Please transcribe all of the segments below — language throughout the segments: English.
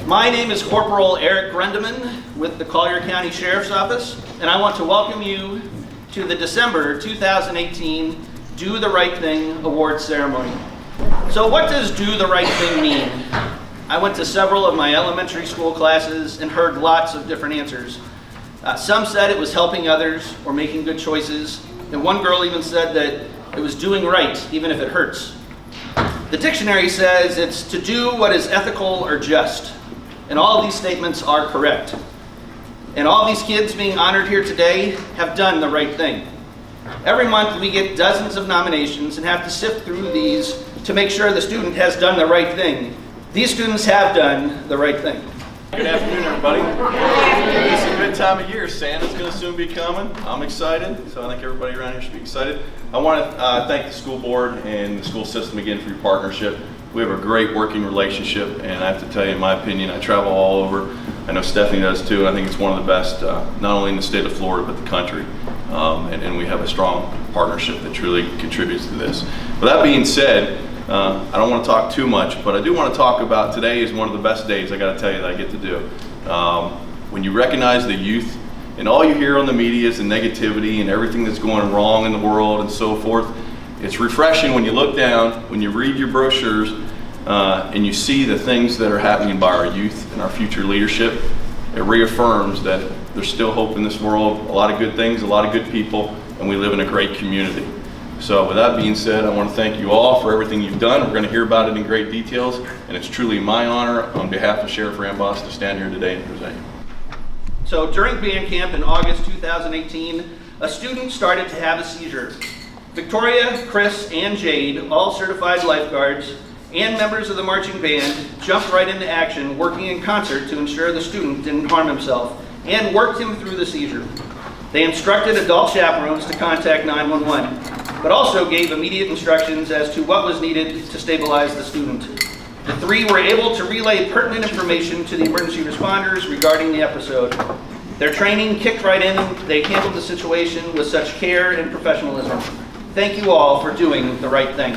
My name is Corporal Grundeman with the Collier County Sheriff's Office, and I want to welcome you to the December 2018 Do the Right Thing Awards ceremony. So what does do the right thing mean? I went to several of my elementary school classes and heard lots of different answers. Some said it was helping others or making good choices, and one girl even said that it was doing right, even if it hurts. The dictionary says it's to do what is ethical or just, and all of these statements are correct. And all these kids being honored here today have done the right thing. Every month we get dozens of nominations and have to sift through these to make sure the student has done the right thing. These students have done the right thing. Good afternoon, everybody. It's a good time of year. Santa's going to soon be coming. I'm excited, so I think everybody around here should be excited. I want to thank the school board and the school system again for your partnership. We have a great working relationship, and I have to tell you, in my opinion, I travel all over. I know Stephanie does too. I think it's one of the best, not only in the state of Florida, but the country. And we have a strong partnership that truly contributes to this. With that being said, I don't want to talk too much, but I do want to talk about today is one of the best days, I got to tell you, that I get to do. When you recognize the youth, and all you hear on the media is the negativity and everything that's going wrong in the world and so forth, it's refreshing when you look down, when you read your brochures, and you see the things that are happening by our youth and our future leadership. It reaffirms that there's still hope in this world, a lot of good things, a lot of good people, and we live in a great community. So with that being said, I want to thank you all for everything you've done. We're going to hear about it in great details, and it's truly my honor on behalf of Sheriff Ramboss to stand here today and present you. So during band camp in August 2018, a student started to have a seizure. Victoria, Chris, and Jade, all certified lifeguards, and members of the marching band, jumped right into action, working in concert to ensure the student didn't harm himself, and worked him through the seizure. They instructed adult chaperones to contact 911, but also gave immediate instructions as to what was needed to stabilize the student. The three were able to relay pertinent information to the emergency responders regarding the episode. Their training kicked right in, and they handled the situation with such care and professionalism. Thank you all for doing the right thing.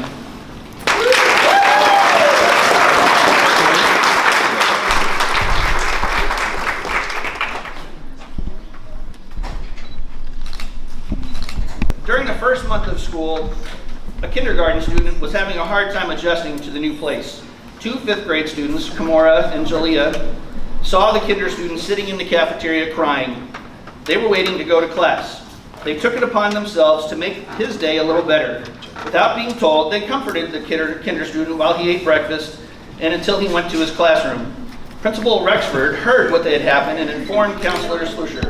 During the first month of school, a kindergarten student was having a hard time adjusting to the new place. Two fifth grade students, Kimora and Jaela, saw the kinder student sitting in the cafeteria crying. They were waiting to go to class. They took it upon themselves to make his day a little better. Without being told, they comforted the kinder student while he ate breakfast and until he went to his classroom. Principal Rexford heard what had happened and informed Counselor Slusher.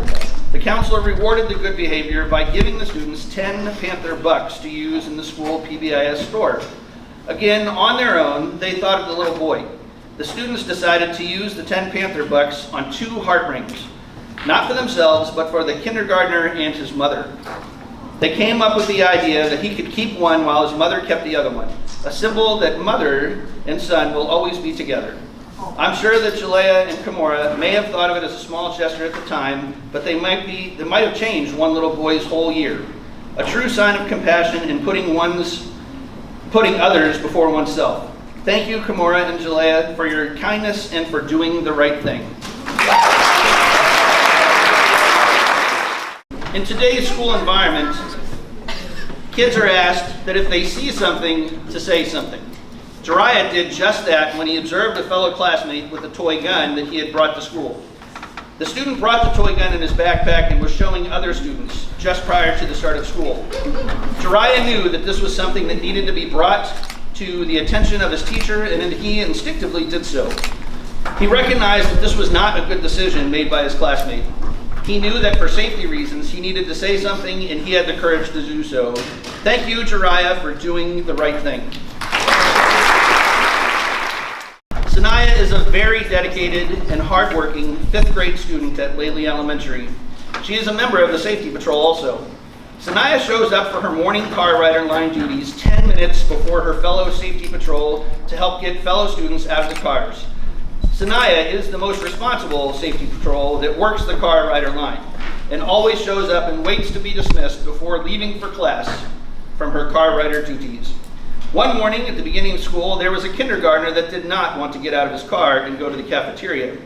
The counselor rewarded the good behavior by giving the students 10 Panther bucks to use in the school PBIS store. Again, on their own, they thought of the little boy. The students decided to use the 10 Panther bucks on 2 heart rings, not for themselves, but for the kindergartner and his mother. They came up with the idea that he could keep one while his mother kept the other one, a symbol that mother and son will always be together. I'm sure that Jaela and Kimora may have thought of it as a small gesture at the time, but they might have changed one little boy's whole year. A true sign of compassion in putting others before oneself. Thank you, Kimora and Jaela, for your kindness and for doing the right thing. In today's school environment, kids are asked that if they see something, to say something. Jeriah did just that when he observed a fellow classmate with a toy gun that he had brought to school. The student brought the toy gun in his backpack and was showing other students just prior to the start of school. Jeriah knew that this was something that needed to be brought to the attention of his teacher, and he instinctively did so. He recognized that this was not a good decision made by his classmate. He knew that for safety reasons, he needed to say something, and he had the courage to do so. Thank you, Jeriah, for doing the right thing. Saniya is a very dedicated and hardworking 5th grade student at Lely Elementary. She is a member of the safety patrol also. Saniya shows up for her morning car rider line duties 10 minutes before her fellow safety patrol to help get fellow students out of the cars. Saniya is the most responsible safety patrol that works the car rider line and always shows up and waits to be dismissed before leaving for class from her car rider duties. One morning at the beginning of school, there was a kindergartner that did not want to get out of his car and go to the cafeteria.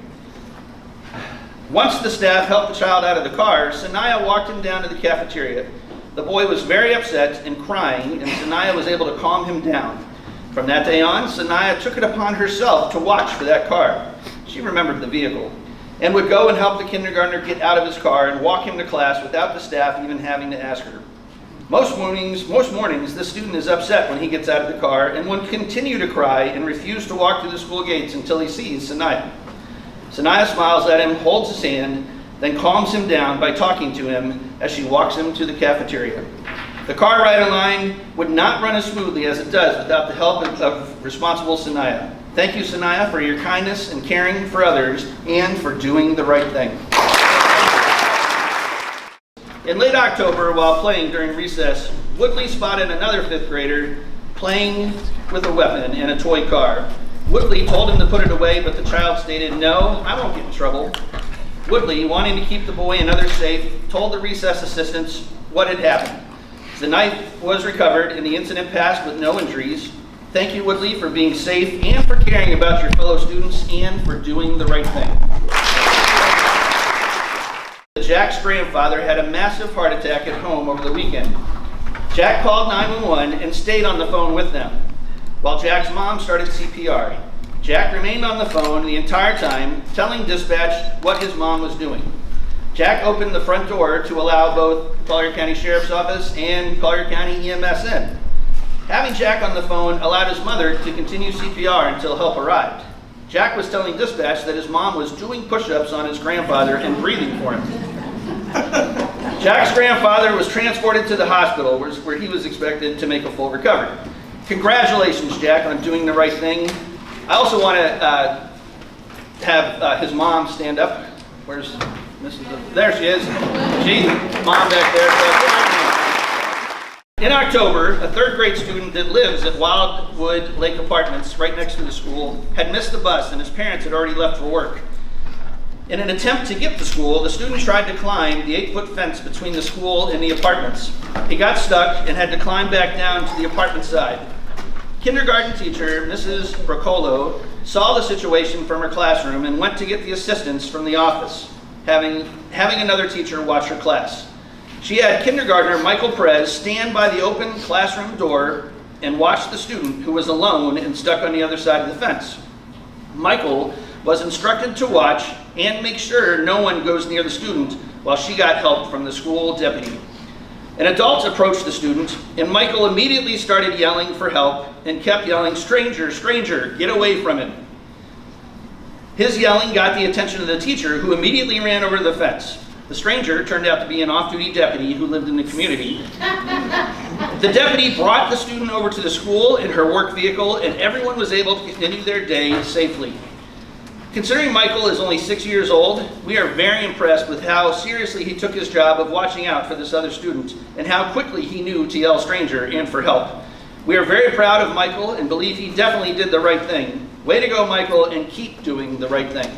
Once the staff helped the child out of the car, Saniya walked him down to the cafeteria. The boy was very upset and crying, and Saniya was able to calm him down. From that day on, Saniya took it upon herself to watch for that car. She remembered the vehicle and would go and help the kindergartner get out of his car and walk him to class without the staff even having to ask her. Most mornings, the student is upset when he gets out of the car and would continue to cry and refuse to walk through the school gates until he sees Saniya. Saniya smiles at him, holds his hand, then calms him down by talking to him as she walks him to the cafeteria. The car ride line would not run as smoothly as it does without the help of responsible Saniya. Thank you, Saniya, for your kindness and caring for others and for doing the right thing. In late October, while playing during recess, Woodley spotted another 5th grader playing with a weapon in a toy car. Woodley told him to put it away, but the child stated, "No, I won't get in trouble." Woodley, wanting to keep the boy and others safe, told the recess assistants what had happened. The knife was recovered and the incident passed with no injuries. Thank you, Woodley, for being safe and for caring about your fellow students and for doing the right thing. Jack's grandfather had a massive heart attack at home over the weekend. Jack called 911 and stayed on the phone with them while Jack's mom started CPR. Jack remained on the phone the entire time, telling dispatch what his mom was doing. Jack opened the front door to allow both Collier County Sheriff's Office and Collier County EMS in. Having Jack on the phone allowed his mother to continue CPR until help arrived. Jack was telling dispatch that his mom was doing push-ups on his grandfather and breathing for him. Jack's grandfather was transported to the hospital where he was expected to make a full recovery. Congratulations, Jack, on doing the right thing. I also want to have his mom stand up. Where's Mrs. There she is. She's mom back there. In October, a 3rd grade student that lives at Wildwood Lake Apartments, right next to the school, had missed the bus and his parents had already left for work. In an attempt to get to school, the student tried to climb the 8-foot fence between the school and the apartments. He got stuck and had to climb back down to the apartment side. Kindergarten teacher, Mrs. Broccolo, saw the situation from her classroom and went to get the assistance from the office, having another teacher watch her class. She had kindergartner Michael Perez stand by the open classroom door and watch the student who was alone and stuck on the other side of the fence. Michael was instructed to watch and make sure no one goes near the student while she got help from the school deputy. An adult approached the student and Michael immediately started yelling for help and kept yelling, "Stranger, stranger, get away from him." His yelling got the attention of the teacher, who immediately ran over the fence. The stranger turned out to be an off-duty deputy who lived in the community. The deputy brought the student over to the school in her work vehicle, and everyone was able to continue their day safely. Considering Michael is only 6 years old, we are very impressed with how seriously he took his job of watching out for this other student and how quickly he knew to yell stranger and for help. We are very proud of Michael and believe he definitely did the right thing. Way to go, Michael, and keep doing the right thing.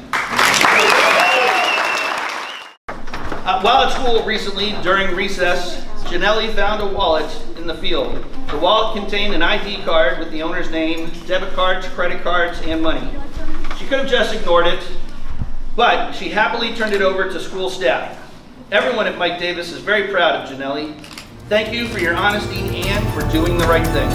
While at school recently, during recess, Jaela found a wallet in the field. The wallet contained an ID card with the owner's name, debit cards, credit cards, and money. She could have just ignored it, but she happily turned it over to school staff. Everyone at Mike Davis is very proud of Jaela. Thank you for your honesty and for doing the right thing.